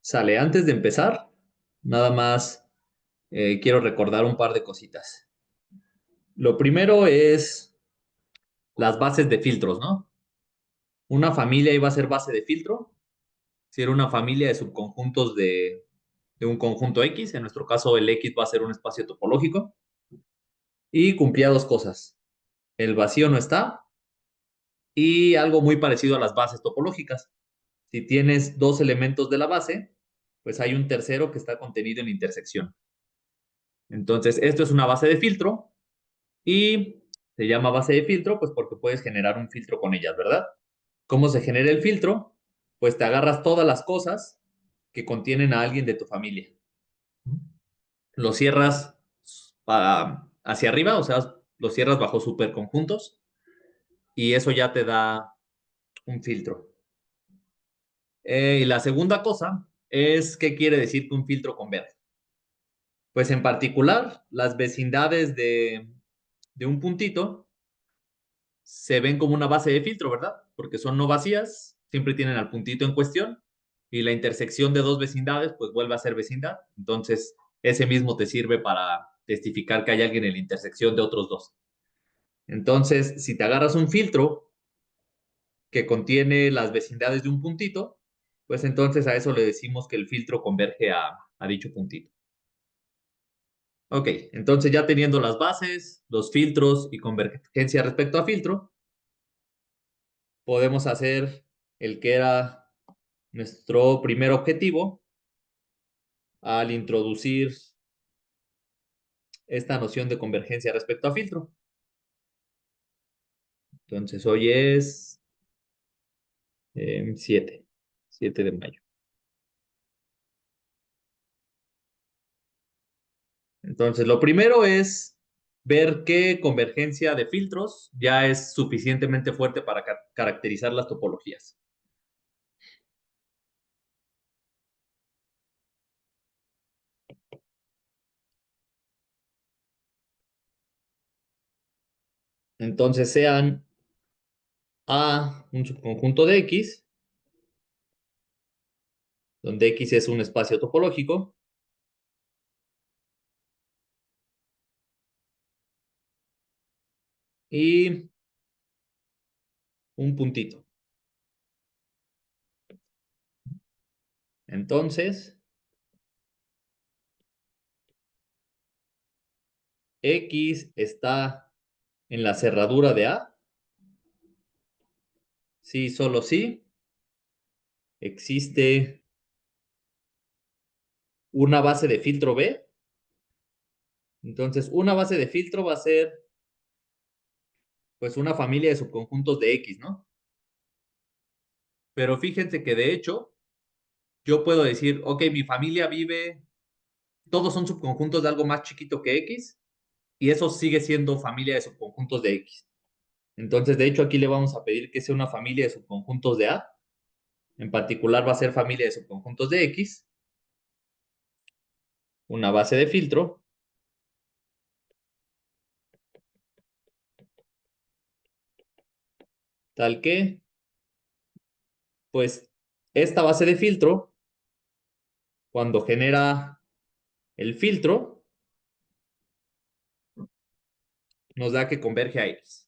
Sale, antes de empezar, nada más quiero recordar un par de cositas. Lo primero es las bases de filtros, ¿no? Una familia iba a ser base de filtro. Si era una familia de subconjuntos de un conjunto X, en nuestro caso el X va a ser un espacio topológico, y cumplía dos cosas. El vacío no está y algo muy parecido a las bases topológicas. Si tienes dos elementos de la base, pues hay un tercero que está contenido en intersección. Entonces, esto es una base de filtro. Y se llama base de filtro, pues porque puedes generar un filtro con ellas, ¿verdad? ¿Cómo se genera el filtro? Pues te agarras todas las cosas que contienen a alguien de tu familia. Lo cierras hacia arriba, o sea, lo cierras bajo superconjuntos y eso ya te da un filtro. Y la segunda cosa es qué quiere decir que un filtro converge. Pues en particular, las vecindades de un puntito se ven como una base de filtro, ¿verdad? Porque son no vacías, siempre tienen al puntito en cuestión y la intersección de dos vecindades pues vuelve a ser vecindad. Entonces, ese mismo te sirve para testificar que hay alguien en la intersección de otros dos. Entonces, si te agarras un filtro que contiene las vecindades de un puntito, pues entonces a eso le decimos que el filtro converge a dicho puntito. Ok, entonces ya teniendo las bases, los filtros y convergencia respecto a filtro, podemos hacer el que era nuestro primer objetivo al introducir esta noción de convergencia respecto a filtro. Entonces, hoy es 7 de mayo. Entonces, lo primero es ver qué convergencia de filtros ya es suficientemente fuerte para caracterizar las topologías. Entonces, sean A un subconjunto de X, donde X es un espacio topológico, y un puntito. Entonces, X está en la cerradura de A. Sí, solo sí. Existe una base de filtro B. Entonces, una base de filtro va a ser, pues, una familia de subconjuntos de X, ¿no? Pero fíjense que de hecho, yo puedo decir, ok, mi familia vive, todos son subconjuntos de algo más chiquito que X, y eso sigue siendo familia de subconjuntos de X. Entonces, de hecho, aquí le vamos a pedir que sea una familia de subconjuntos de A. En particular va a ser familia de subconjuntos de X, una base de filtro, tal que, pues, esta base de filtro, cuando genera el filtro, nos da que converge a X.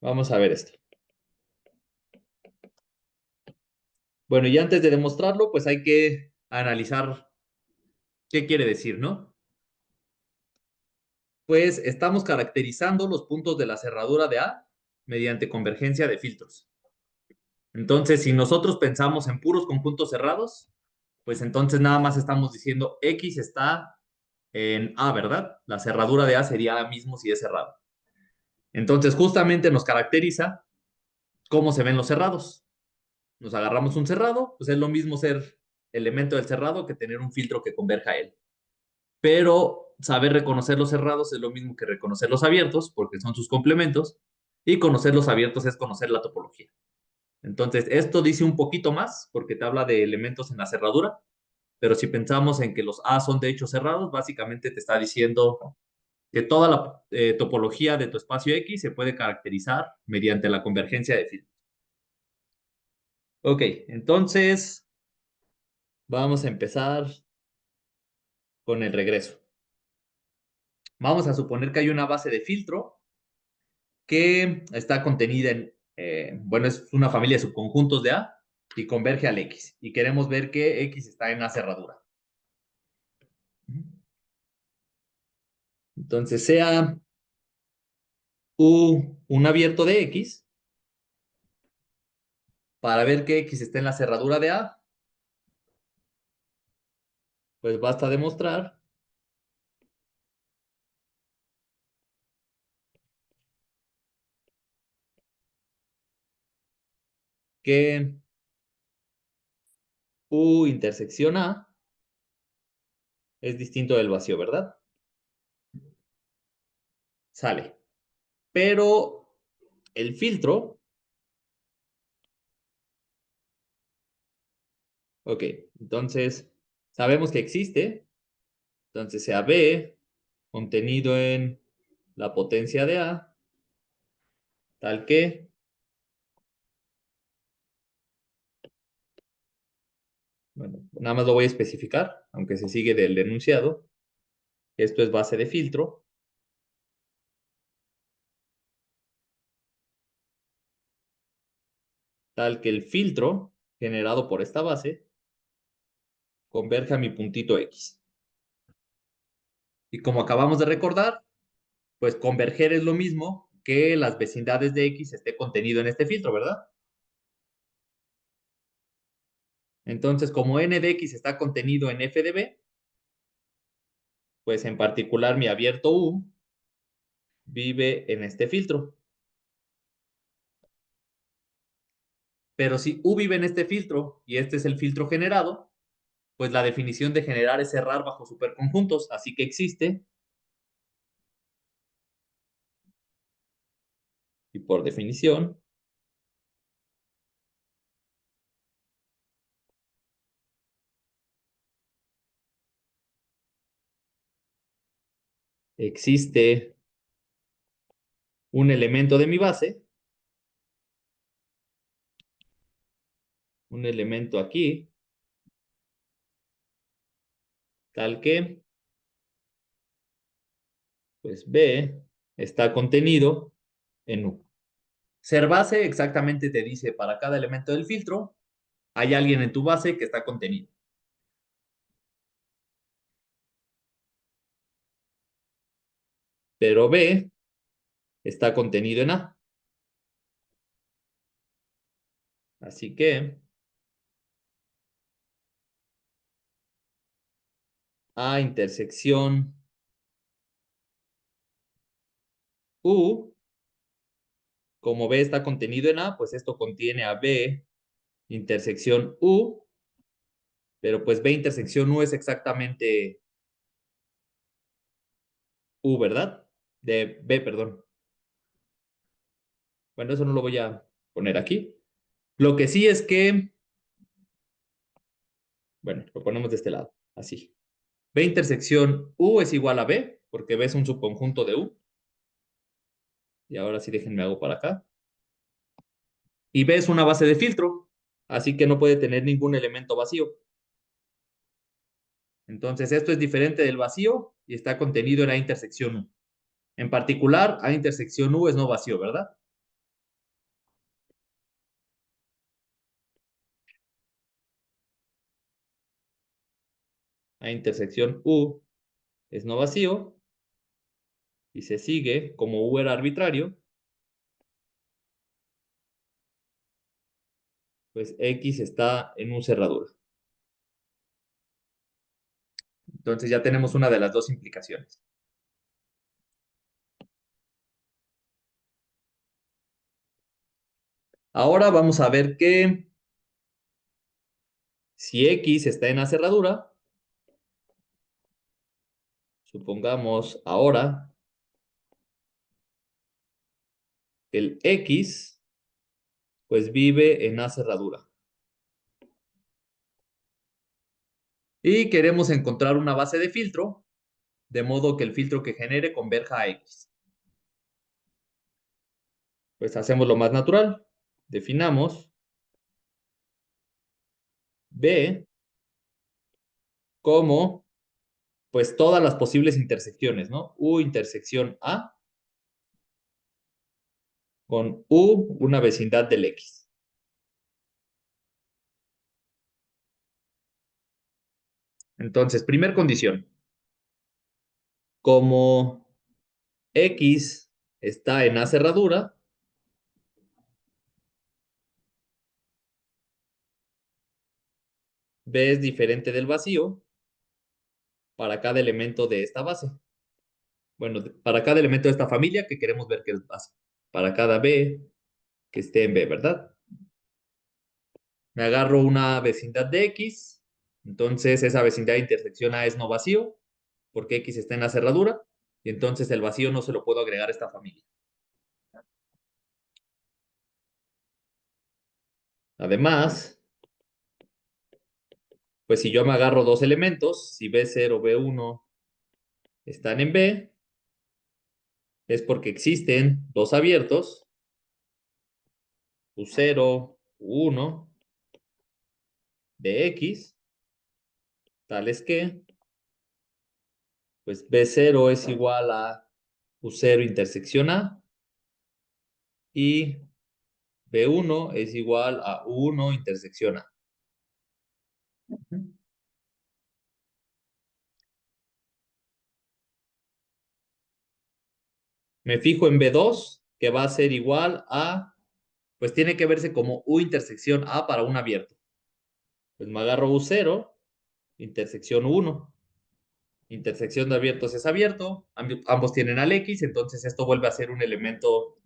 Vamos a ver esto. Bueno, y antes de demostrarlo, pues hay que analizar qué quiere decir, ¿no? Pues estamos caracterizando los puntos de la cerradura de A mediante convergencia de filtros. Entonces, si nosotros pensamos en puros conjuntos cerrados, pues entonces nada más estamos diciendo X está en A, ¿verdad? La cerradura de A sería A mismo si es cerrado. Entonces, justamente nos caracteriza cómo se ven los cerrados. Nos agarramos un cerrado, pues es lo mismo ser elemento del cerrado que tener un filtro que converja a él. Pero saber reconocer los cerrados es lo mismo que reconocer los abiertos, porque son sus complementos, y conocer los abiertos es conocer la topología. Entonces, esto dice un poquito más, porque te habla de elementos en la cerradura, pero si pensamos en que los A son de hecho cerrados, básicamente te está diciendo que toda la topología de tu espacio X se puede caracterizar mediante la convergencia de filtros. Ok, entonces vamos a empezar con el regreso. Vamos a suponer que hay una base de filtro que está contenida en, bueno, es una familia de subconjuntos de A y converge al X. Y queremos ver que X está en A cerradura. Entonces, sea U un abierto de X, para ver que X está en la cerradura de A, pues basta demostrar que U intersección A es distinto del vacío, ¿verdad? Sale. Pero el filtro, ok, entonces sabemos que existe, entonces sea B contenido en la potencia de A, tal que, bueno, nada más lo voy a especificar, aunque se sigue del enunciado. Esto es base de filtro, tal que el filtro generado por esta base converge a mi puntito X. Y como acabamos de recordar, pues converger es lo mismo que las vecindades de X esté contenido en este filtro, ¿verdad? Entonces, como n de X está contenido en f de B, pues en particular mi abierto U vive en este filtro. Pero si U vive en este filtro y este es el filtro generado, pues la definición de generar es cerrar bajo superconjuntos, así que existe, y por definición, existe un elemento de mi base, un elemento aquí, tal que, pues B está contenido en U. Ser base exactamente te dice para cada elemento del filtro, hay alguien en tu base que está contenido. Pero B está contenido en A. Así que A intersección U, como B está contenido en A, pues esto contiene a B intersección U, pero pues B intersección U es exactamente U, ¿verdad? De B, perdón. Bueno, eso no lo voy a poner aquí. Lo que sí es que, bueno, lo ponemos de este lado, así. B intersección U es igual a B, porque B es un subconjunto de U. Y ahora sí déjenme hago para acá. Y B es una base de filtro, así que no puede tener ningún elemento vacío. Entonces esto es diferente del vacío y está contenido en A intersección U. En particular, A intersección U es no vacío, ¿verdad? A intersección U es no vacío y se sigue, como U era arbitrario, pues X está en U cerradura. Entonces ya tenemos una de las dos implicaciones. Ahora vamos a ver que si X está en la cerradura, supongamos ahora que el X pues vive en A cerradura. Y queremos encontrar una base de filtro de modo que el filtro que genere converja a X. Pues hacemos lo más natural. Definamos B como pues todas las posibles intersecciones, ¿no? U intersección A con U, una vecindad del X. Entonces, primer condición. Como X está en A cerradura, B es diferente del vacío para cada elemento de esta base. Bueno, para cada elemento de esta familia que queremos ver que es base. Para cada B que esté en B, ¿verdad? Me agarro una vecindad de X, entonces esa vecindad de intersección A es no vacío, porque X está en la cerradura, y entonces el vacío no se lo puedo agregar a esta familia. Además, pues si yo me agarro dos elementos, si B0, B1 están en B, es porque existen dos abiertos, U0, U1, de X, tales que, pues B0 es igual a U0 intersección A, y B1 es igual a U1 intersección A. Me fijo en B2, que va a ser igual a, pues tiene que verse como U intersección A para un abierto. Pues me agarro U0, intersección U1. Intersección de abiertos es abierto, ambos tienen al X, entonces esto vuelve a ser un elemento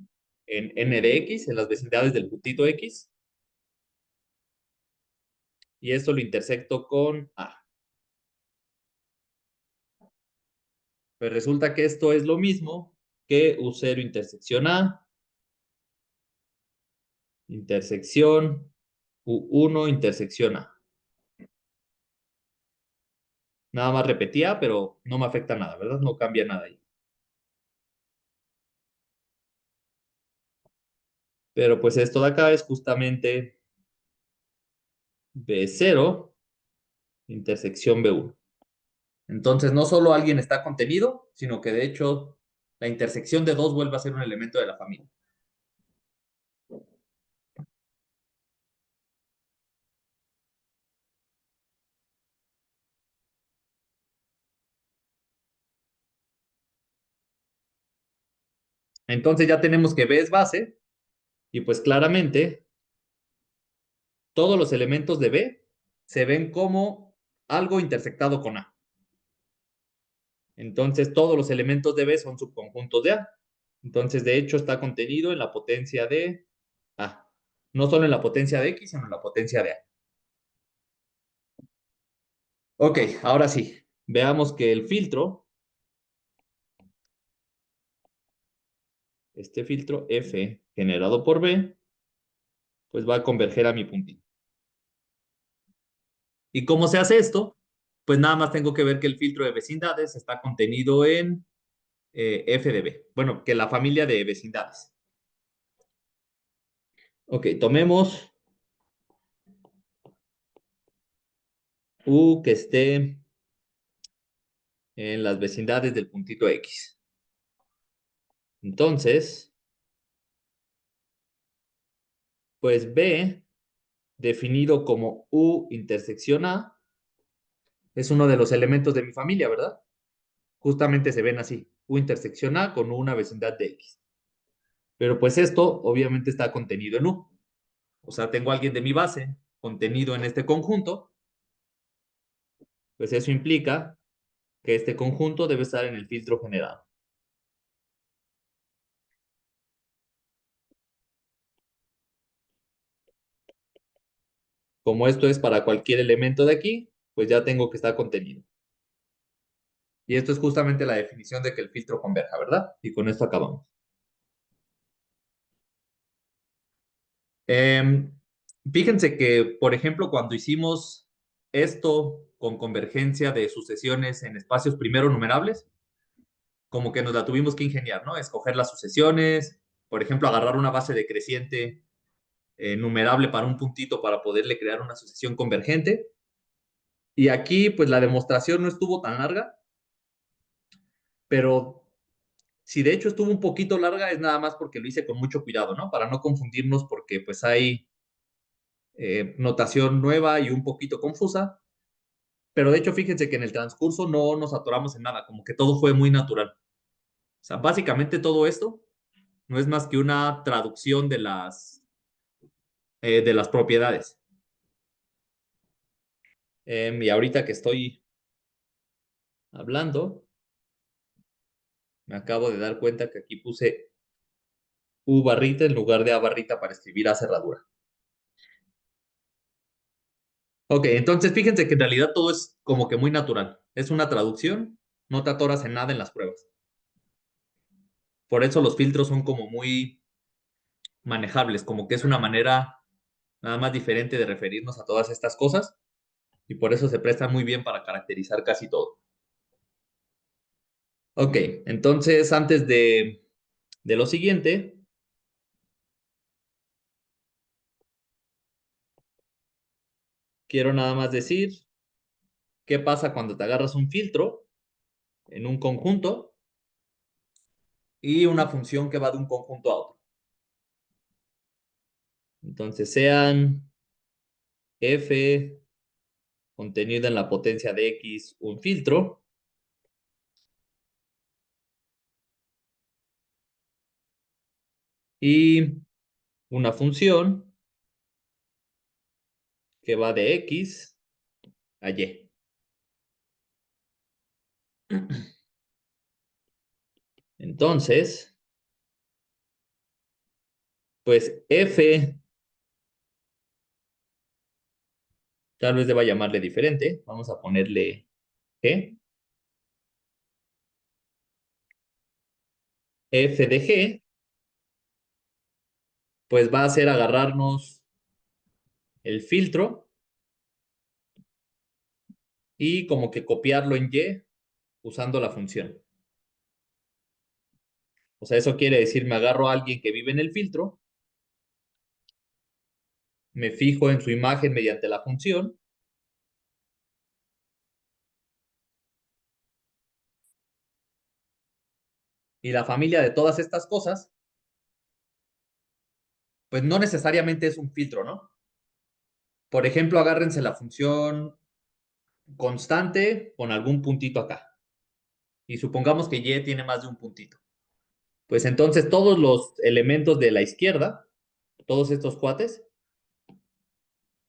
en N de X, en las vecindades del puntito X. Y esto lo intersecto con A. Pues resulta que esto es lo mismo que U0 intersección A, intersección U1 intersección A. Nada más repetía, pero no me afecta nada, ¿verdad? No cambia nada ahí. Pero pues esto de acá es justamente B0 intersección B1. Entonces no solo alguien está contenido, sino que de hecho la intersección de dos vuelve a ser un elemento de la familia. Entonces ya tenemos que B es base y pues claramente todos los elementos de B se ven como algo intersectado con A. Entonces todos los elementos de B son subconjuntos de A. Entonces de hecho está contenido en la potencia de A. No solo en la potencia de X, sino en la potencia de A. Ok, ahora sí. Veamos que el filtro, este filtro F generado por B, pues va a converger a mi puntito. ¿Y cómo se hace esto? Pues nada más tengo que ver que el filtro de vecindades está contenido en F de B. Bueno, que la familia de vecindades. Ok, tomemos U que esté en las vecindades del puntito X. Entonces, pues B, definido como U intersección A, es uno de los elementos de mi familia, ¿verdad? Justamente se ven así, U intersección A con una vecindad de X. Pero pues esto obviamente está contenido en U. O sea, tengo a alguien de mi base contenido en este conjunto, pues eso implica que este conjunto debe estar en el filtro generado. Como esto es para cualquier elemento de aquí, pues ya tengo que estar contenido. Y esto es justamente la definición de que el filtro converja, ¿verdad? Y con esto acabamos. Fíjense que, por ejemplo, cuando hicimos esto con convergencia de sucesiones en espacios primero numerables, como que nos la tuvimos que ingeniar, ¿no? Escoger las sucesiones, por ejemplo, agarrar una base decreciente numerable para un puntito para poderle crear una sucesión convergente. Y aquí, pues la demostración no estuvo tan larga, pero si de hecho estuvo un poquito larga es nada más porque lo hice con mucho cuidado, ¿no? Para no confundirnos porque pues hay notación nueva y un poquito confusa. Pero de hecho, fíjense que en el transcurso no nos atoramos en nada, como que todo fue muy natural. O sea, básicamente todo esto no es más que una traducción de las propiedades. Y ahorita que estoy hablando, me acabo de dar cuenta que aquí puse U barrita en lugar de A barrita para escribir A cerradura. Ok, entonces fíjense que en realidad todo es como que muy natural. Es una traducción, no te atoras en nada en las pruebas. Por eso los filtros son como muy manejables, como que es una manera nada más diferente de referirnos a todas estas cosas y por eso se prestan muy bien para caracterizar casi todo. Ok, entonces antes de lo siguiente, quiero nada más decir qué pasa cuando te agarras un filtro en un conjunto y una función que va de un conjunto a otro. Entonces sean f contenido en la potencia de x un filtro y una función que va de x a y. Entonces, pues f, tal vez deba llamarle diferente. Vamos a ponerle g. F de g, pues va a ser agarrarnos el filtro y como que copiarlo en y usando la función. O sea, eso quiere decir, me agarro a alguien que vive en el filtro, me fijo en su imagen mediante la función y la familia de todas estas cosas, pues no necesariamente es un filtro, ¿no? Por ejemplo, agárrense la función constante con algún puntito acá. Y supongamos que y tiene más de un puntito. Pues entonces todos los elementos de la izquierda, todos estos cuates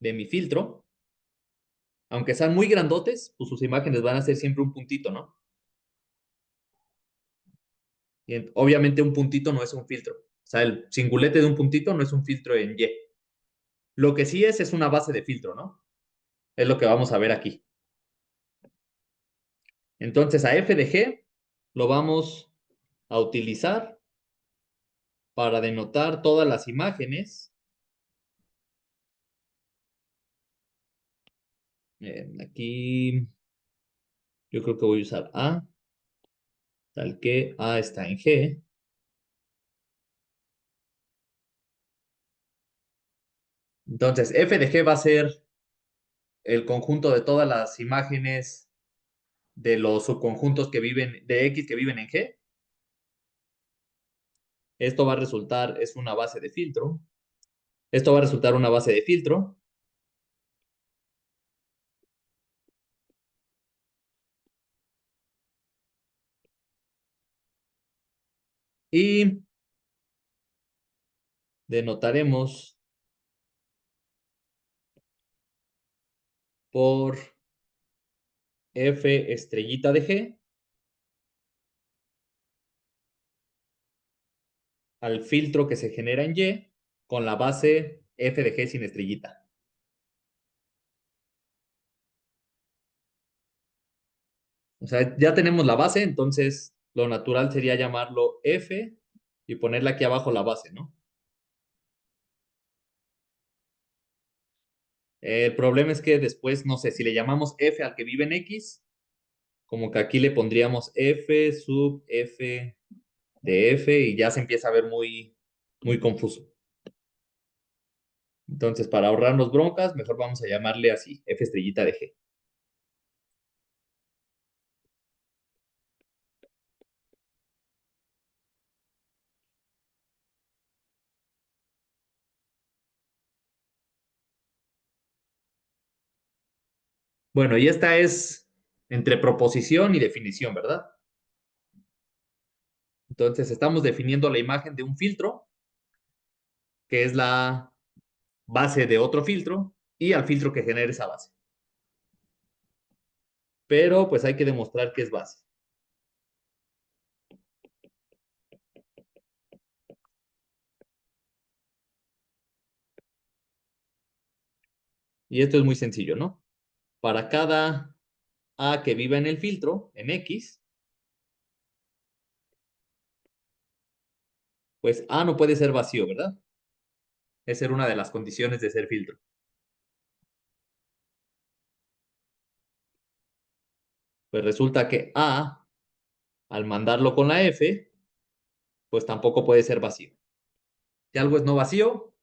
de mi filtro, aunque sean muy grandotes, pues sus imágenes van a ser siempre un puntito, ¿no? Y obviamente un puntito no es un filtro. O sea, el singulete de un puntito no es un filtro en Y. Lo que sí es una base de filtro, ¿no? Es lo que vamos a ver aquí. Entonces a f de g lo vamos a utilizar para denotar todas las imágenes. Aquí yo creo que voy a usar A, tal que A está en G. Entonces f de g va a ser el conjunto de todas las imágenes de los subconjuntos que viven, de X que viven en G. Esto va a resultar, es una base de filtro. Esto va a resultar una base de filtro. Y denotaremos por F estrellita de G al filtro que se genera en Y con la base F de G sin estrellita. O sea, ya tenemos la base, entonces lo natural sería llamarlo F y ponerle aquí abajo la base, ¿no? El problema es que después, no sé, si le llamamos F al que vive en X, como que aquí le pondríamos F sub F de F y ya se empieza a ver muy confuso. Entonces, para ahorrarnos broncas, mejor vamos a llamarle así, F estrellita de G. Bueno, y esta es entre proposición y definición, ¿verdad? Entonces, estamos definiendo la imagen de un filtro, que es la base de otro filtro, y al filtro que genera esa base. Pero pues hay que demostrar que es base. Y esto es muy sencillo, ¿no? Para cada A que viva en el filtro, en X, pues A no puede ser vacío, ¿verdad? Esa era una de las condiciones de ser filtro. Pues resulta que A, al mandarlo con la F, pues tampoco puede ser vacío. Si algo es no vacío,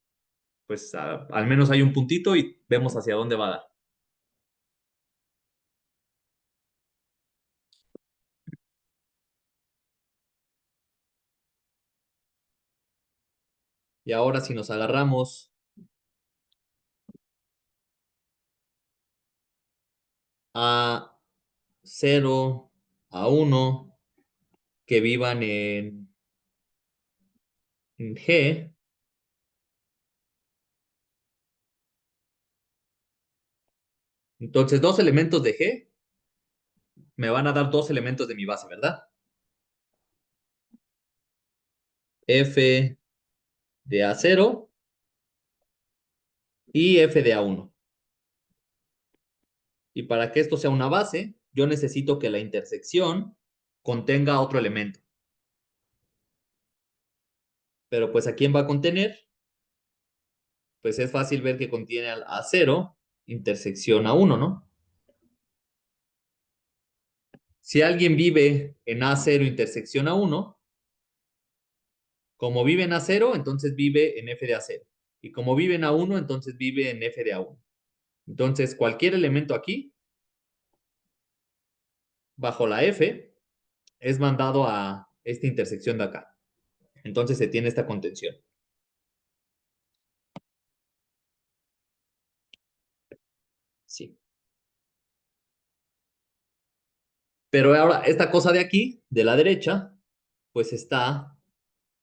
pues al menos hay un puntito y vemos hacia dónde va a dar. Y ahora si nos agarramos a 0, a 1, que vivan en G, entonces dos elementos de G me van a dar dos elementos de mi base, ¿verdad? F de A0 y F de A1. Y para que esto sea una base, yo necesito que la intersección contenga otro elemento. Pero pues ¿a quién va a contener? Pues es fácil ver que contiene al A0 intersección A1, ¿no? Si alguien vive en A0 intersección A1, como vive en A0, entonces vive en F de A0. Y como vive en A1, entonces vive en F de A1. Entonces, cualquier elemento aquí, bajo la F, es mandado a esta intersección de acá. Entonces se tiene esta contención. Sí. Pero ahora, esta cosa de aquí, de la derecha, pues está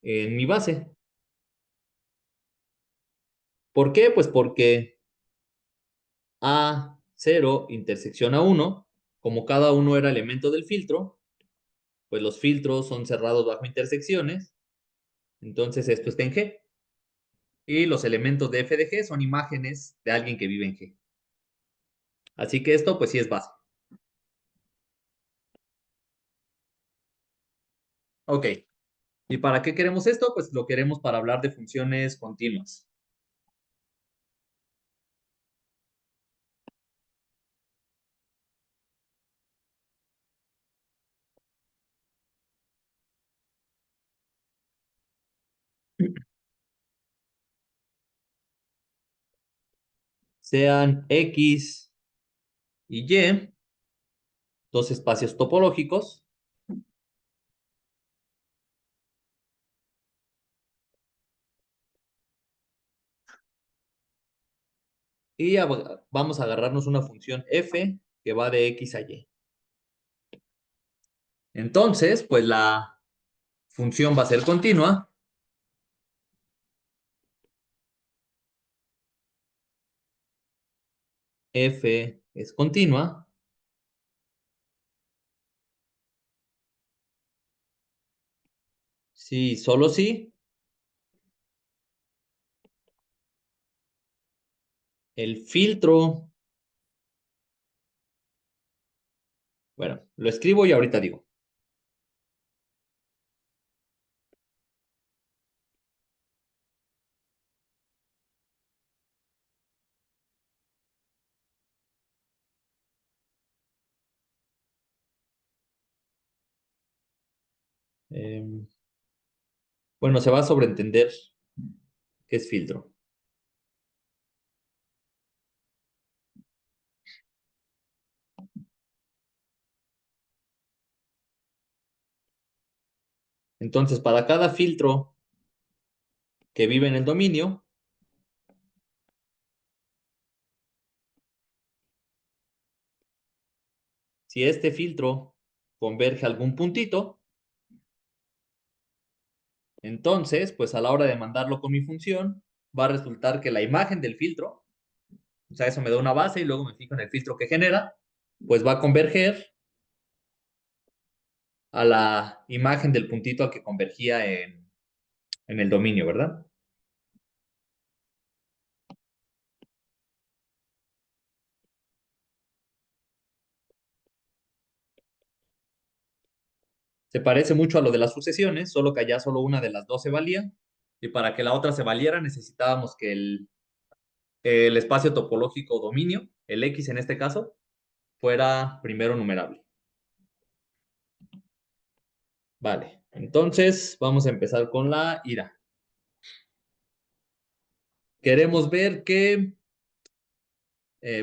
en mi base. ¿Por qué? Pues porque A0 intersección A1, como cada uno era elemento del filtro, pues los filtros son cerrados bajo intersecciones, entonces esto está en G. Y los elementos de F de G son imágenes de alguien que vive en G. Así que esto pues sí es base. Ok. ¿Y para qué queremos esto? Pues lo queremos para hablar de funciones continuas. Sean X y Y, dos espacios topológicos, y vamos a agarrarnos una función f que va de X a Y. Entonces, pues la función va a ser continua. F es continua si solo si el filtro, bueno, lo escribo y ahorita digo. Bueno, se va a sobreentender qué es filtro. Entonces, para cada filtro que vive en el dominio, si este filtro converge a algún puntito, entonces, pues a la hora de mandarlo con mi función, va a resultar que la imagen del filtro, o sea, eso me da una base y luego me fijo en el filtro que genera, pues va a converger a la imagen del puntito al que convergía en el dominio, ¿verdad? Se parece mucho a lo de las sucesiones, solo que allá solo una de las dos se valía, y para que la otra se valiera necesitábamos que el espacio topológico dominio, el X en este caso, fuera primero numerable. Vale, entonces vamos a empezar con la ira. Queremos ver que,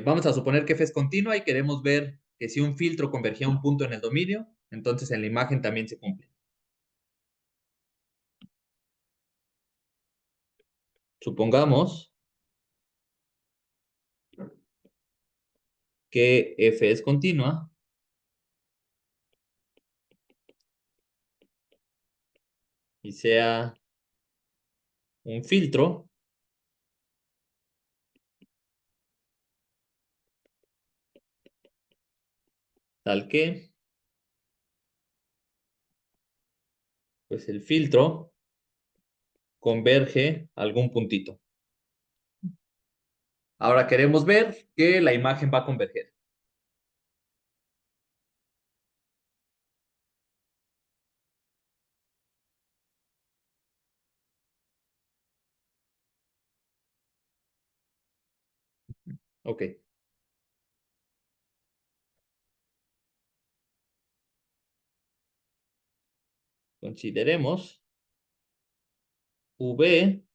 vamos a suponer que f es continua y queremos ver que si un filtro convergía a un punto en el dominio, entonces en la imagen también se cumple. Supongamos que f es continua y sea un filtro tal que, pues el filtro converge a algún puntito. Ahora queremos ver que la imagen va a converger. Ok, consideremos V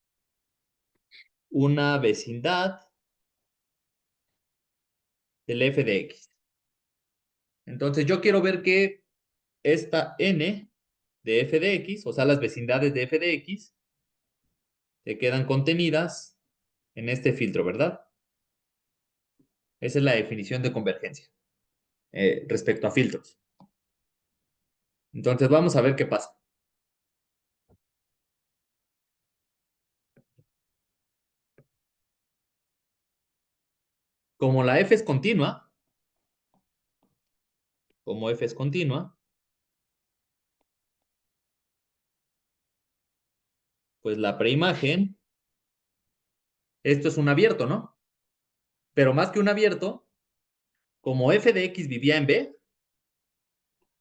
una vecindad del f de x. Entonces yo quiero ver que esta n de f de x, o sea, las vecindades de f de x, se quedan contenidas en este filtro, ¿verdad? Esa es la definición de convergencia respecto a filtros. Entonces vamos a ver qué pasa. Como la f es continua, como f es continua, pues la preimagen, esto es un abierto, ¿no? Pero más que un abierto, como f de x vivía en b,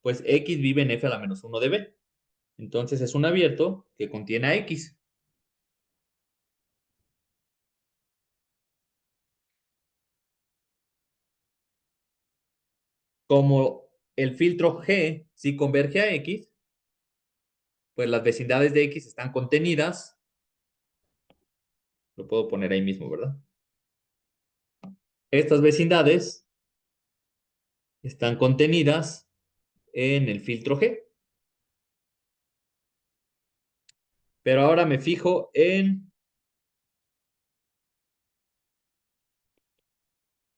pues x vive en f a la menos 1 de b. Entonces es un abierto que contiene a x. Como el filtro G sí converge a x, pues las vecindades de x están contenidas. Lo puedo poner ahí mismo, ¿verdad? Estas vecindades están contenidas en el filtro G. Pero ahora me fijo en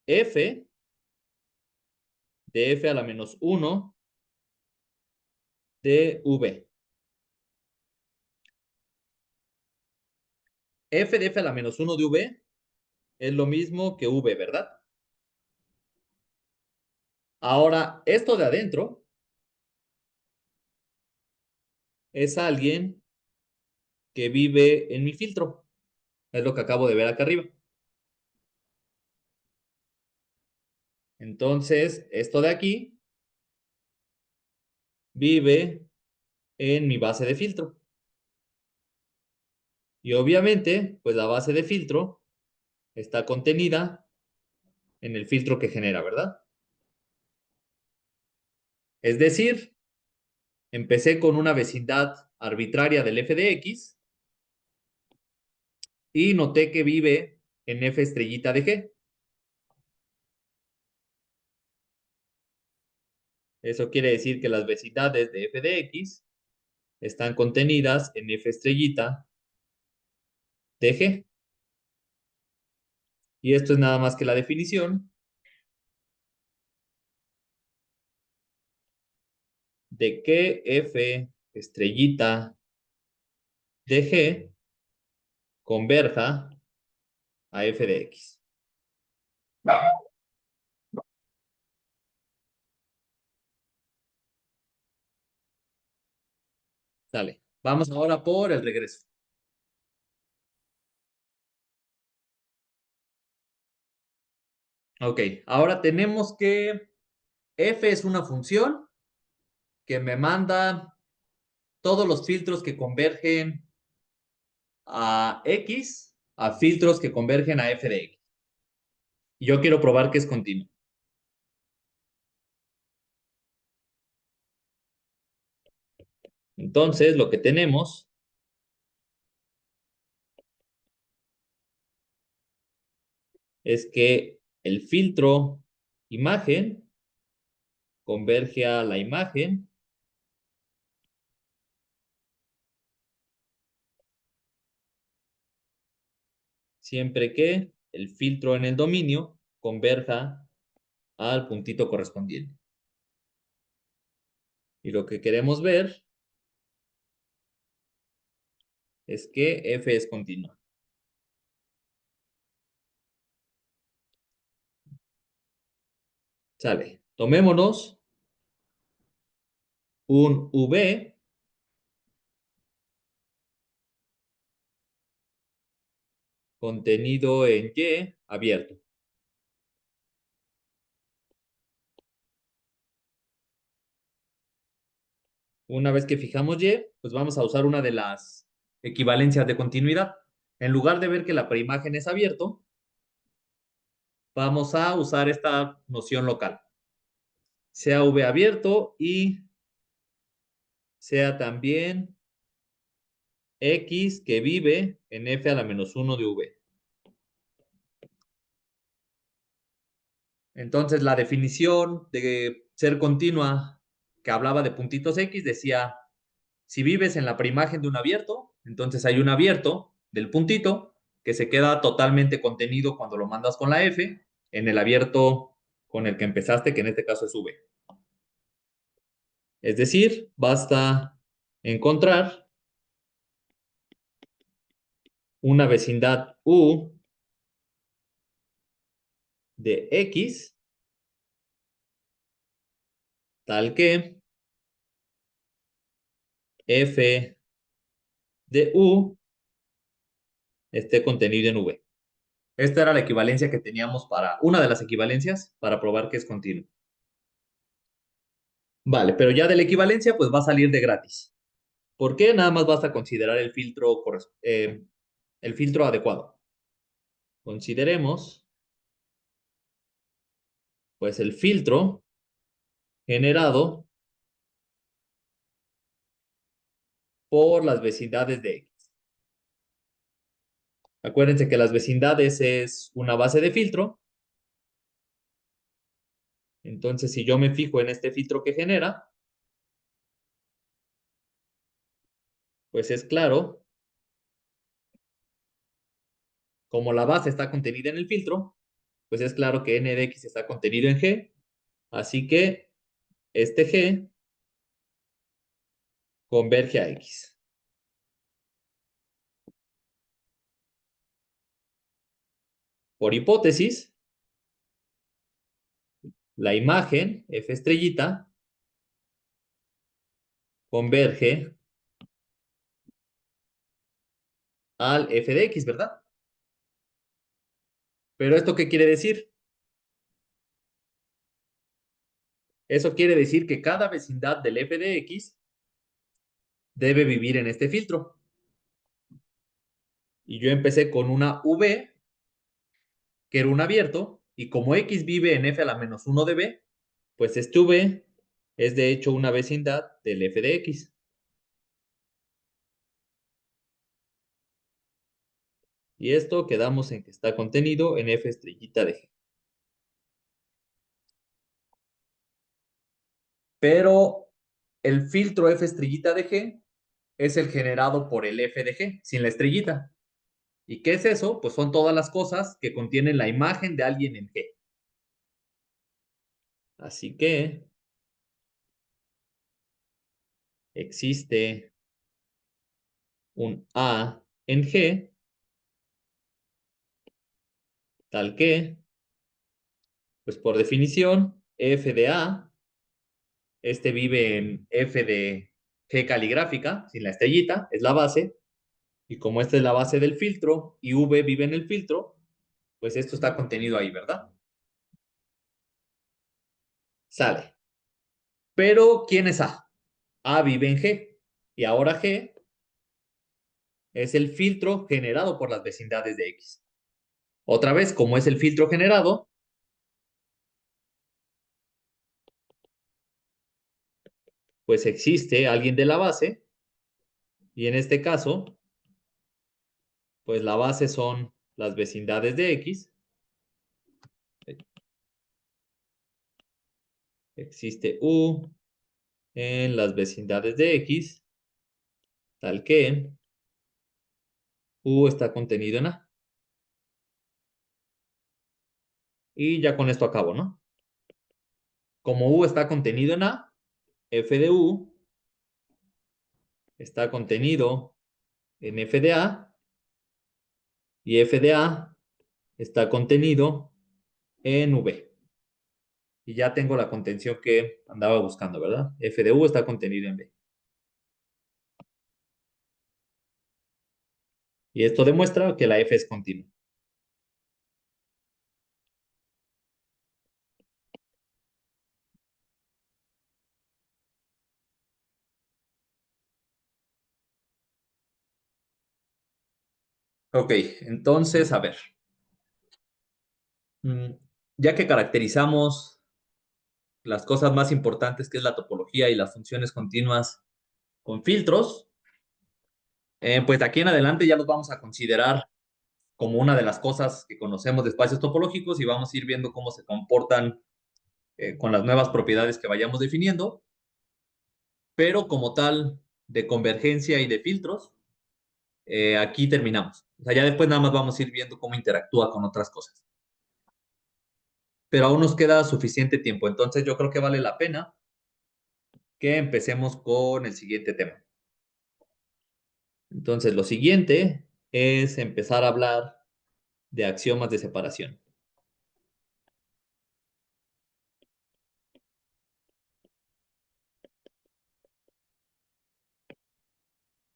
f de f a la menos 1 de v. F de f a la menos 1 de v es lo mismo que v, ¿verdad? Ahora, esto de adentro es alguien que vive en mi filtro. Es lo que acabo de ver acá arriba. Entonces, esto de aquí vive en mi base de filtro. Y obviamente, pues la base de filtro está contenida en el filtro que genera, ¿verdad? Es decir, Empecé con una vecindad arbitraria del f de x y noté que vive en f estrellita de g. Eso quiere decir que las vecindades de f de x están contenidas en f estrellita de g. Y esto es nada más que la definición de que f estrellita de g converja a f de x. Dale. Vamos ahora por el regreso. Ok, ahora tenemos que f es una función que me manda todos los filtros que convergen a x, a filtros que convergen a f de x. Y yo quiero probar que es continuo. Entonces, lo que tenemos es que el filtro imagen converge a la imagen siempre que el filtro en el dominio converja al puntito correspondiente. Y lo que queremos ver es que f es continua. Sale. Tomémonos un v contenido en y abierto. Una vez que fijamos y, pues vamos a usar una de las equivalencias de continuidad. En lugar de ver que la preimagen es abierto, vamos a usar esta noción local. Sea v abierto y sea también x que vive en f a la menos 1 de v. Entonces, la definición de ser continua que hablaba de puntitos x decía, si vives en la preimagen de un abierto, entonces hay un abierto del puntito que se queda totalmente contenido cuando lo mandas con la f en el abierto con el que empezaste, que en este caso es v. Es decir, basta encontrar una vecindad u de x tal que f de u esté contenido en v. Esta era la equivalencia que teníamos para, una de las equivalencias para probar que es continuo. Vale, pero ya de la equivalencia pues va a salir de gratis. ¿Por qué? Nada más basta considerar el filtro adecuado. Consideremos pues el filtro generado por las vecindades de x. Acuérdense que las vecindades es una base de filtro. Entonces, si yo me fijo en este filtro que genera, pues es claro, como la base está contenida en el filtro, pues es claro que n de x está contenido en g. Así que este g converge a x. Por hipótesis, la imagen f estrellita converge al f de x, ¿verdad? Pero ¿esto qué quiere decir? Eso quiere decir que cada vecindad del f de x debe vivir en este filtro. Y yo empecé con una v, que era un abierto, y como x vive en f a la menos 1 de b, pues este v es de hecho una vecindad del f de x. Y esto quedamos en que está contenido en f estrellita de g. Pero el filtro f estrellita de g es el generado por el f de g, sin la estrellita. ¿Y qué es eso? Pues son todas las cosas que contienen la imagen de alguien en G. Así que existe un A en G, tal que, pues por definición, f de A, este vive en f de G caligráfica, sin la estrellita, es la base, y como esta es la base del filtro y V vive en el filtro, pues esto está contenido ahí, ¿verdad? Sale. Pero, ¿quién es A? A vive en G, y ahora G es el filtro generado por las vecindades de X. Otra vez, como es el filtro generado, pues existe alguien de la base, y en este caso, pues la base son las vecindades de X. Existe U en las vecindades de X, tal que U está contenido en A. Y ya con esto acabo, ¿no? Como U está contenido en A, f de U está contenido en f de A, y f de A está contenido en V. Y ya tengo la contención que andaba buscando, ¿verdad? F de U está contenido en V. Y esto demuestra que la F es continua. Ok, entonces, a ver. Mm, Ya que caracterizamos las cosas más importantes, que es la topología y las funciones continuas con filtros, pues de aquí en adelante ya los vamos a considerar como una de las cosas que conocemos de espacios topológicos y vamos a ir viendo cómo se comportan con las nuevas propiedades que vayamos definiendo, pero como tal, de convergencia y de filtros, aquí terminamos. O sea, ya después nada más vamos a ir viendo cómo interactúa con otras cosas. Pero aún nos queda suficiente tiempo, entonces yo creo que vale la pena que empecemos con el siguiente tema. Entonces, lo siguiente es empezar a hablar de axiomas de separación.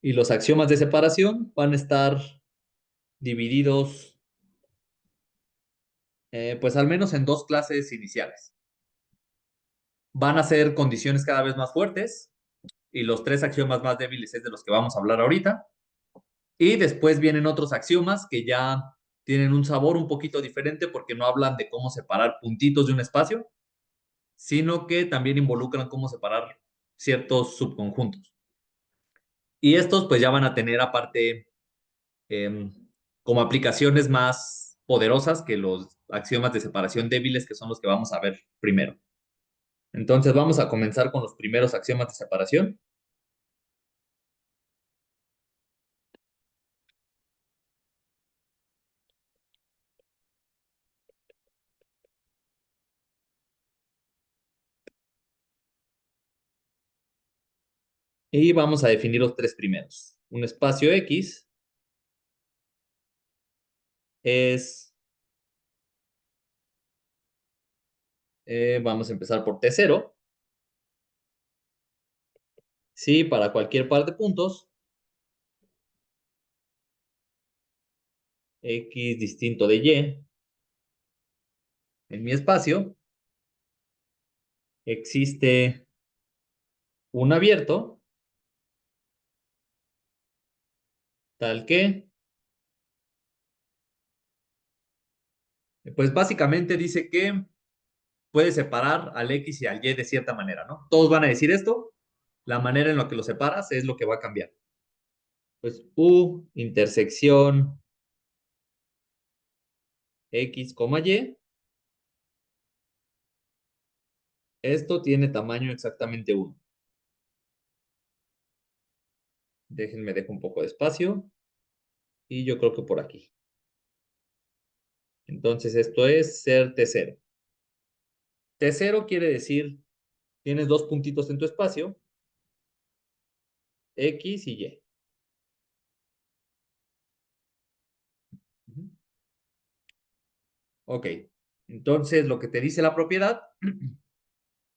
Y los axiomas de separación van a estar divididos, pues al menos en dos clases iniciales. Van a ser condiciones cada vez más fuertes y los tres axiomas más débiles es de los que vamos a hablar ahorita. Y después vienen otros axiomas que ya tienen un sabor un poquito diferente porque no hablan de cómo separar puntitos de un espacio, sino que también involucran cómo separar ciertos subconjuntos. Y estos pues ya van a tener aparte como aplicaciones más poderosas que los axiomas de separación débiles, que son los que vamos a ver primero. Entonces vamos a comenzar con los primeros axiomas de separación. Y vamos a definir los tres primeros. Un espacio X es, vamos a empezar por T0. Sí, para cualquier par de puntos, X distinto de Y, en mi espacio existe un abierto, tal que, pues básicamente dice que puedes separar al X y al Y de cierta manera, ¿no? Todos van a decir esto, la manera en la que lo separas es lo que va a cambiar. Pues U intersección X, Y, esto tiene tamaño exactamente 1. Déjenme dejo un poco de espacio y yo creo que por aquí. Entonces esto es ser T0. T0 quiere decir, tienes dos puntitos en tu espacio, X y Y. Ok, entonces lo que te dice la propiedad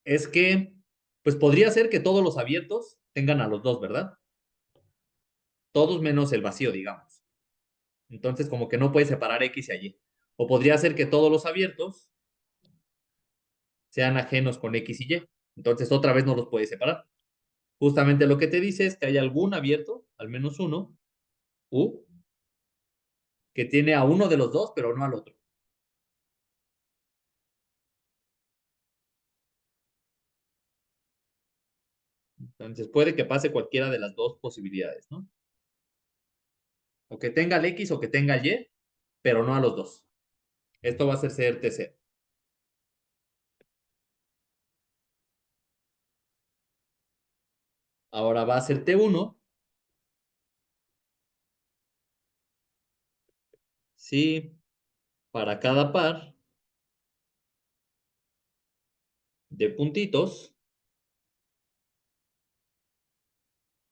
es que, pues podría ser que todos los abiertos tengan a los dos, ¿verdad? Todos menos el vacío, digamos. Entonces como que no puedes separar X y Y. O podría ser que todos los abiertos sean ajenos con X y Y. Entonces otra vez no los puedes separar. Justamente lo que te dice es que hay algún abierto, al menos uno, U, que tiene a uno de los dos, pero no al otro. Entonces puede que pase cualquiera de las dos posibilidades, ¿no? O que tenga el X o que tenga el Y, pero no a los dos. Esto va a ser TC. Ahora va a ser T1 si para cada par de puntitos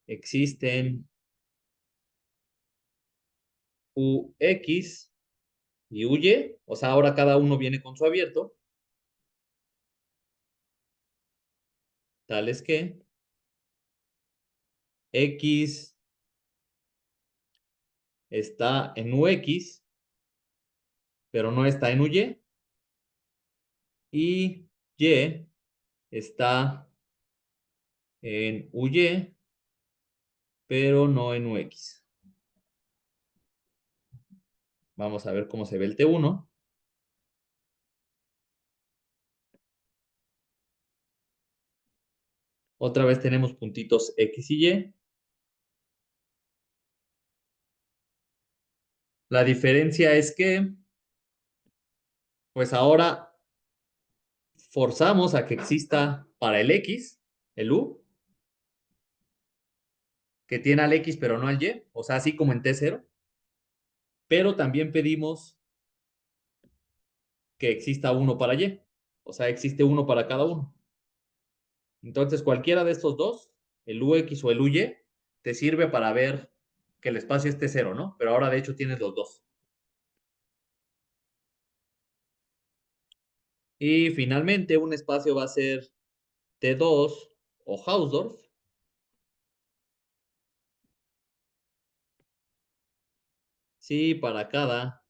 existen UX y UY, o sea, ahora cada uno viene con su abierto, tales que X está en UX, pero no está en UY, y Y está en UY, pero no en UX. Vamos a ver cómo se ve el T1. Otra vez tenemos puntitos X y Y. La diferencia es que, pues ahora forzamos a que exista para el X, el U, que tiene al X pero no al Y, o sea, así como en T0, pero también pedimos que exista uno para Y, o sea, existe uno para cada uno. Entonces, cualquiera de estos dos, el UX o el UY, te sirve para ver que el espacio es T0, ¿no? Pero ahora de hecho tienes los dos. Y finalmente, un espacio va a ser T2 o Hausdorff, si para cada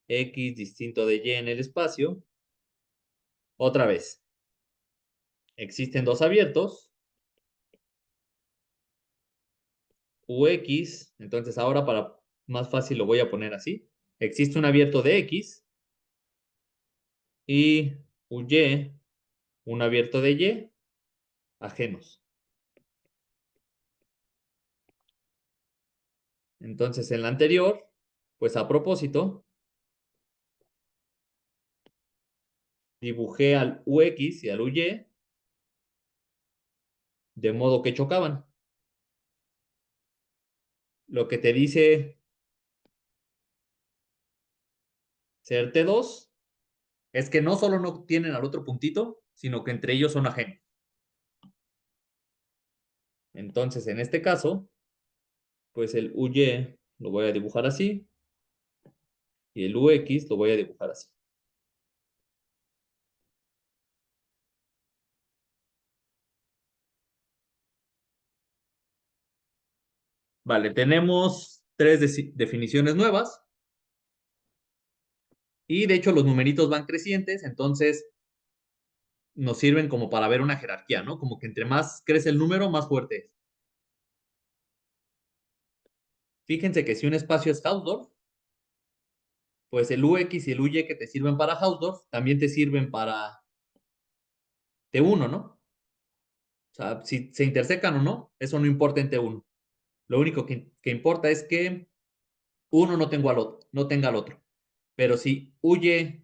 X distinto de Y en el espacio, otra vez, existen dos abiertos, UX, entonces ahora para más fácil lo voy a poner así. Existe un abierto de X y UY, un abierto de Y, ajenos. Entonces en la anterior, pues a propósito, dibujé al UX y al UY de modo que chocaban. Lo que te dice ser T2 es que no solo no tienen al otro puntito, sino que entre ellos son ajenos. Entonces, en este caso, pues el UY lo voy a dibujar así y el UX lo voy a dibujar así. Vale, tenemos tres definiciones nuevas y de hecho los numeritos van crecientes, entonces nos sirven como para ver una jerarquía, ¿no? Como que entre más crece el número, más fuerte es. Fíjense que si un espacio es Hausdorff, pues el UX y el UY que te sirven para Hausdorff también te sirven para T1, ¿no? O sea, si se intersecan o no, eso no importa en T1. Lo único que importa es que uno no tenga al otro, no tenga al otro. Pero si UY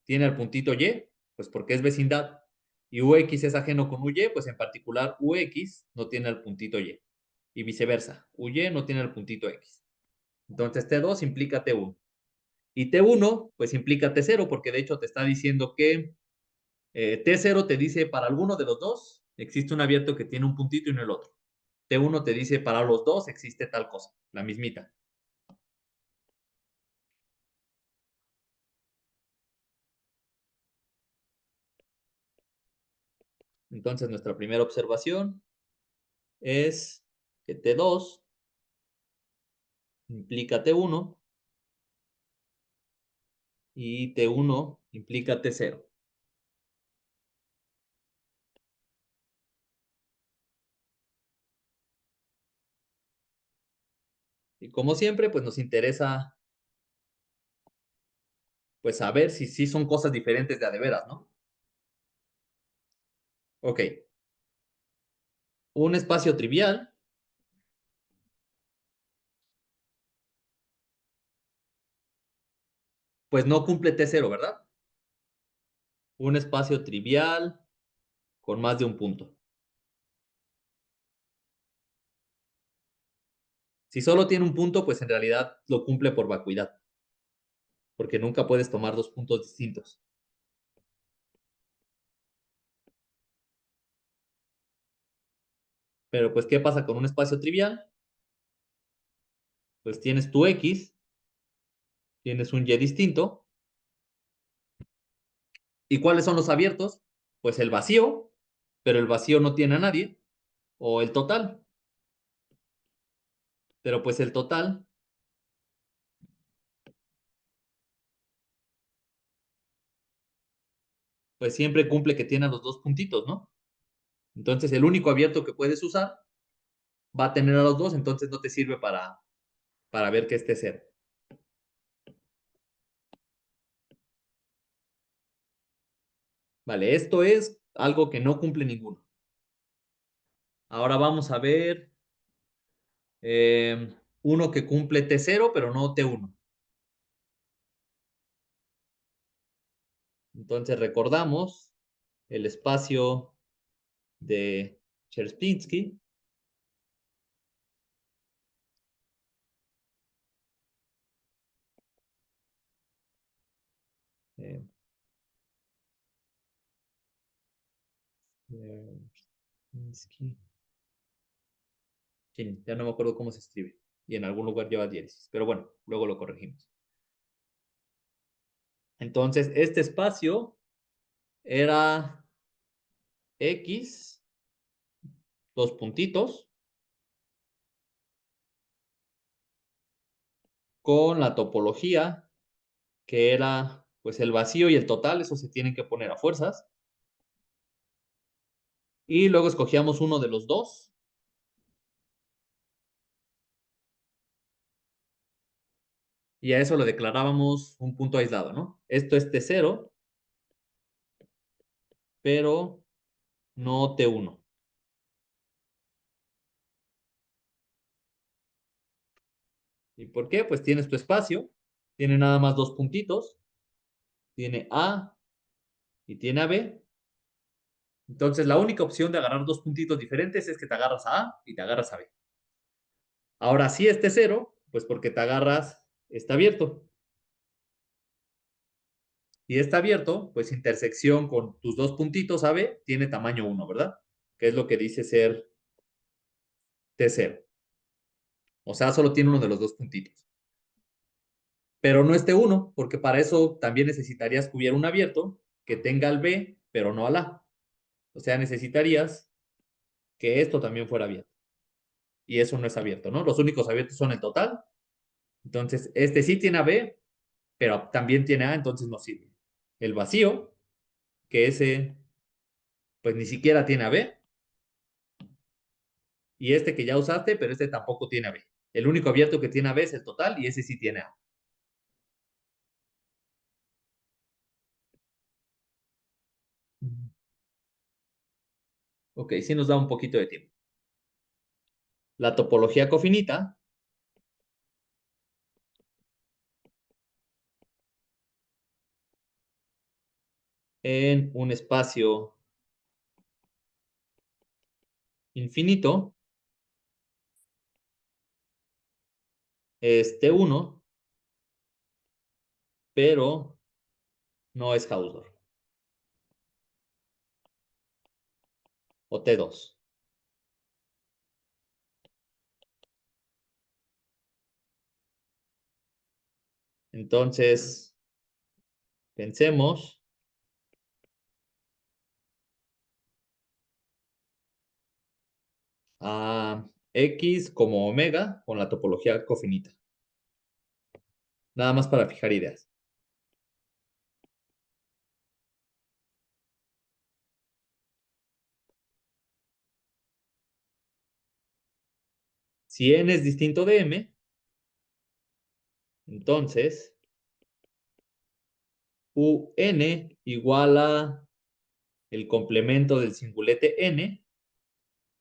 tiene el puntito Y, pues porque es vecindad, y UX es ajeno con UY, pues en particular UX no tiene el puntito Y. Y viceversa, UY no tiene el puntito X. Entonces T2 implica T1. Y T1, pues implica T0, porque de hecho te está diciendo que T0 te dice para alguno de los dos existe un abierto que tiene un puntito y no el otro. T1 te dice para los dos existe tal cosa, la mismita. Entonces nuestra primera observación es que T2 implica T1 y T1 implica T0. Y como siempre, pues nos interesa pues saber si sí son cosas diferentes de a de veras, ¿no? Ok, un espacio trivial, pues no cumple T0, ¿verdad? Un espacio trivial con más de un punto. Si solo tiene un punto, pues en realidad lo cumple por vacuidad, porque nunca puedes tomar dos puntos distintos. Pero pues, ¿qué pasa con un espacio trivial? Pues tienes tu X, tienes un Y distinto. ¿Y cuáles son los abiertos? Pues el vacío, pero el vacío no tiene a nadie, o el total, pero pues el total, pues siempre cumple que tiene los dos puntitos, ¿no? Entonces el único abierto que puedes usar va a tener a los dos, entonces no te sirve para ver que esté cero. Vale, esto es algo que no cumple ninguno. Ahora vamos a ver uno que cumple T0, pero no T1. Entonces recordamos el espacio de Cherspinsky. Eh, Cherspinsky. Sí, ya no me acuerdo cómo se escribe. Y en algún lugar lleva diéresis. Pero bueno, luego lo corregimos. Entonces, este espacio era X, dos puntitos, con la topología que era pues el vacío y el total, eso se tienen que poner a fuerzas. Y luego escogíamos uno de los dos. Y a eso le declarábamos un punto aislado, ¿no? Esto es T0, pero no T1. ¿Y por qué? Pues tienes tu espacio, tiene nada más dos puntitos, tiene A y tiene a B. Entonces la única opción de agarrar dos puntitos diferentes es que te agarras a A y te agarras a B. Ahora sí este cero, pues porque te agarras, está abierto. Y está abierto, pues intersección con tus dos puntitos A, B, tiene tamaño 1, ¿verdad? Que es lo que dice ser T0. O sea, solo tiene uno de los dos puntitos. Pero no es T1, porque para eso también necesitarías que hubiera un abierto que tenga al B, pero no al A. O sea, necesitarías que esto también fuera abierto. Y eso no es abierto, ¿no? Los únicos abiertos son el total. Entonces, este sí tiene a B, pero también tiene A, entonces no sirve. El vacío, que ese, pues ni siquiera tiene a B. Y este que ya usaste, pero este tampoco tiene a B. El único abierto que tiene a B es el total y ese sí tiene A. Ok, sí nos da un poquito de tiempo. La topología cofinita en un espacio infinito es T1, pero no es Hausdorff. O T2. Entonces, pensemos a X como omega con la topología cofinita. Nada más para fijar ideas. Si n es distinto de m, entonces un igual a el complemento del singulete n,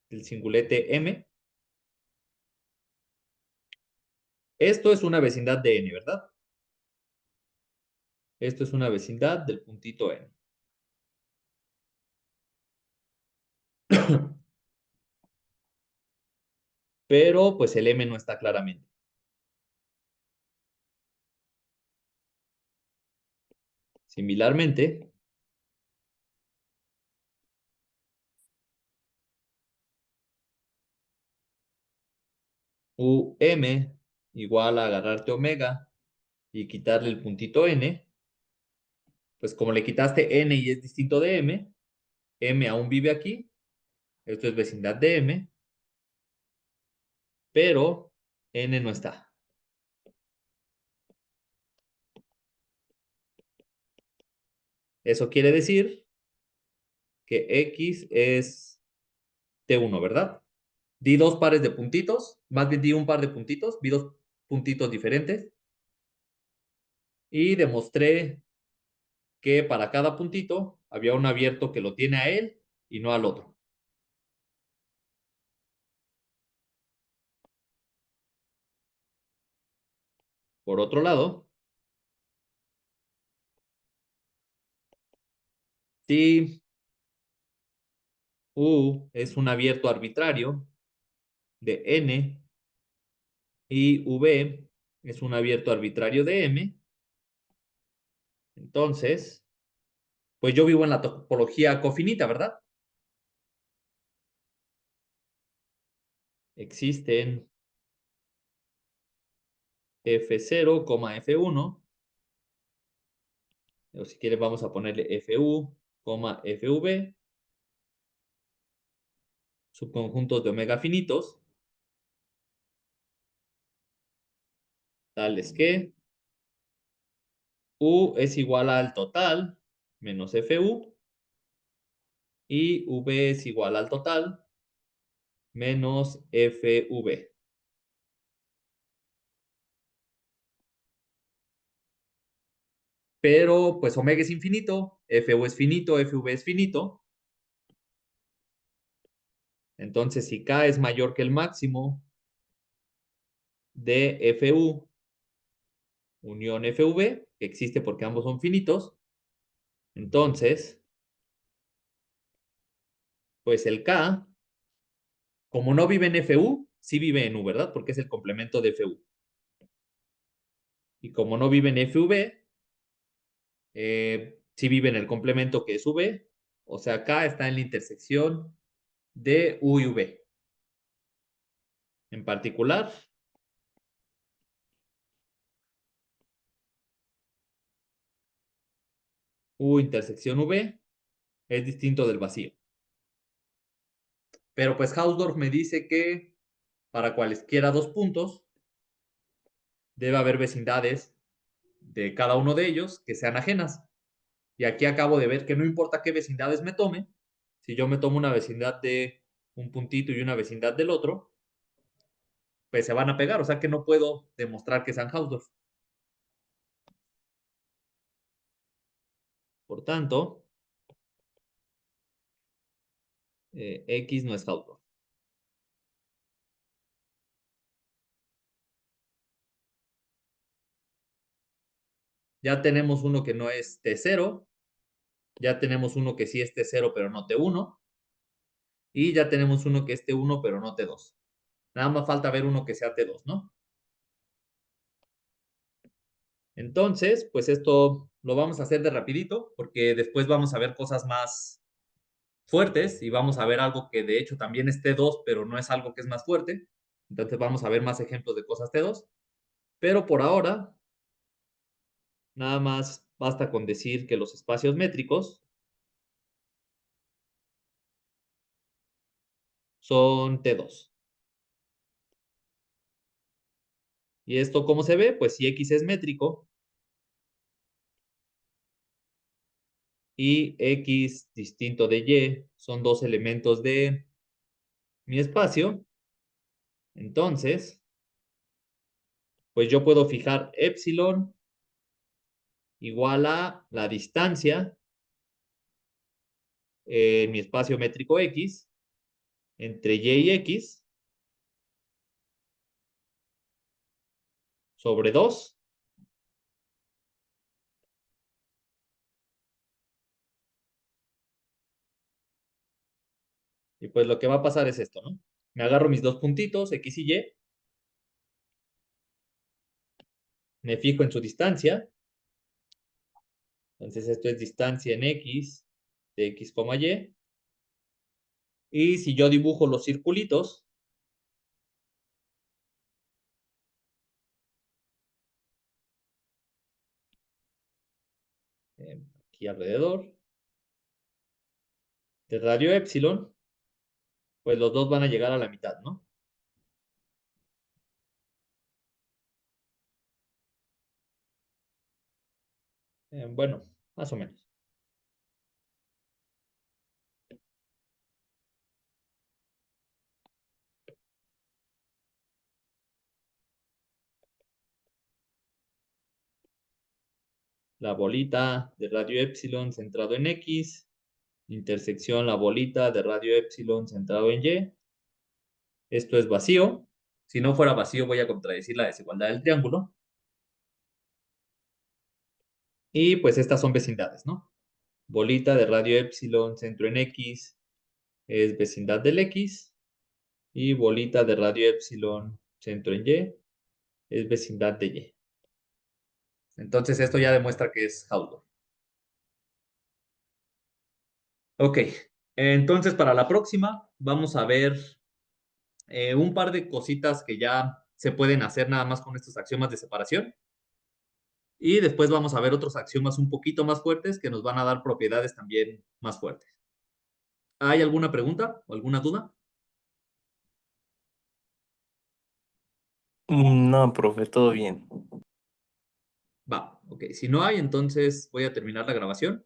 del singulete m. Esto es una vecindad de n, ¿verdad? Esto es una vecindad del puntito n. Pero pues el m no está claramente. Similarmente, igual a agarrarte omega y quitarle el puntito n, pues como le quitaste n y es distinto de m aún vive aquí, esto es vecindad de m, pero n no está. Eso quiere decir que x es T1, ¿verdad? Di dos pares de puntitos, más bien di un par de puntitos, vi dos puntitos diferentes y demostré que para cada puntito había un abierto que lo tiene a él y no al otro. Por otro lado, si U es un abierto arbitrario de N y V es un abierto arbitrario de M, entonces, pues yo vivo en la topología cofinita, ¿verdad? Existen F0, F1, o si quieres vamos a ponerle FU, FV, subconjuntos de omega finitos, tales que U es igual al total menos FU y V es igual al total menos FV. Pero pues omega es infinito, FU es finito, FV es finito. Entonces, si K es mayor que el máximo de FU unión FV, que existe porque ambos son finitos, entonces, pues el K, como no vive en FU, sí vive en U, ¿verdad? Porque es el complemento de FU. Y como no vive en FV, sí vive en el complemento que es V, o sea, K está en la intersección de U y V. En particular, U intersección V es distinto del vacío. Pero pues Hausdorff me dice que para cualesquiera dos puntos debe haber vecindades de cada uno de ellos que sean ajenas. Y aquí acabo de ver que no importa qué vecindades me tome, si yo me tomo una vecindad de un puntito y una vecindad del otro, pues se van a pegar, o sea que no puedo demostrar que sean Hausdorff. Por tanto, X no es Hausdorff. Ya tenemos uno que no es T0. Ya tenemos uno que sí es T0, pero no T1. Y ya tenemos uno que es T1, pero no T2. Nada más falta ver uno que sea T2, ¿no? Entonces, pues esto lo vamos a hacer de rapidito, porque después vamos a ver cosas más fuertes y vamos a ver algo que de hecho también es T2, pero no es algo que es más fuerte. Entonces vamos a ver más ejemplos de cosas T2. Pero por ahora, nada más basta con decir que los espacios métricos son T2. ¿Y esto cómo se ve? Pues si X es métrico y X distinto de Y son dos elementos de mi espacio, entonces, pues yo puedo fijar epsilon igual a la distancia en mi espacio métrico X entre Y y X sobre 2. Y pues lo que va a pasar es esto, ¿no? Me agarro mis dos puntitos, X y Y, me fijo en su distancia. Entonces esto es distancia en X de X, Y. Y si yo dibujo los circulitos, aquí alrededor, de radio epsilon, pues los dos van a llegar a la mitad, ¿no? Bueno, más o menos. La bolita de radio epsilon centrado en X, intersección la bolita de radio epsilon centrado en Y. Esto es vacío. Si no fuera vacío, voy a contradecir la desigualdad del triángulo. Y pues estas son vecindades, ¿no? Bolita de radio epsilon, centro en X, es vecindad del X. Y bolita de radio epsilon, centro en Y, es vecindad de Y. Entonces esto ya demuestra que es Hausdorff. Ok, entonces para la próxima vamos a ver un par de cositas que ya se pueden hacer nada más con estos axiomas de separación. Y después vamos a ver otros axiomas un poquito más fuertes que nos van a dar propiedades también más fuertes. ¿Hay alguna pregunta o alguna duda? No, profe, todo bien. Va, ok. Si no hay, entonces voy a terminar la grabación